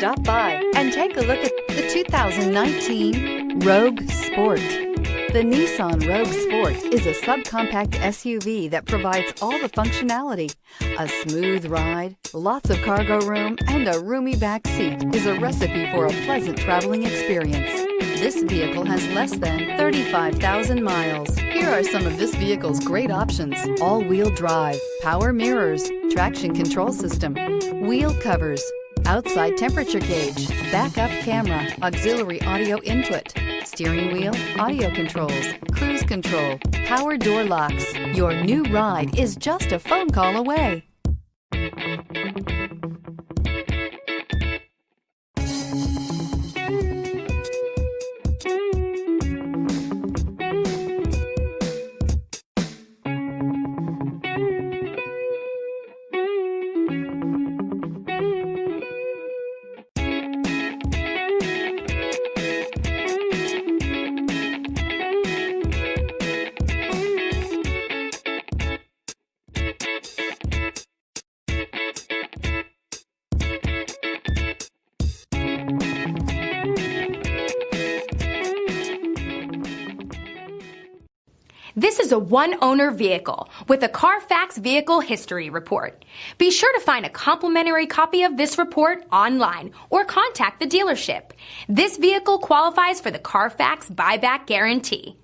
Stop by and take a look at the 2019 Rogue Sport. The Nissan Rogue Sport is a subcompact SUV that provides all the functionality. A smooth ride, lots of cargo room, and a roomy back seat is a recipe for a pleasant traveling experience. This vehicle has less than 35,000 miles. Here are some of this vehicle's great options: all-wheel drive, power mirrors, traction control system, wheel covers, outside temperature gauge, backup camera, auxiliary audio input, steering wheel audio controls, cruise control, power door locks. Your new ride is just a phone call away. This is a one-owner vehicle with a Carfax Vehicle History Report. Be sure to find a complimentary copy of this report online or contact the dealership. This vehicle qualifies for the Carfax Buyback Guarantee.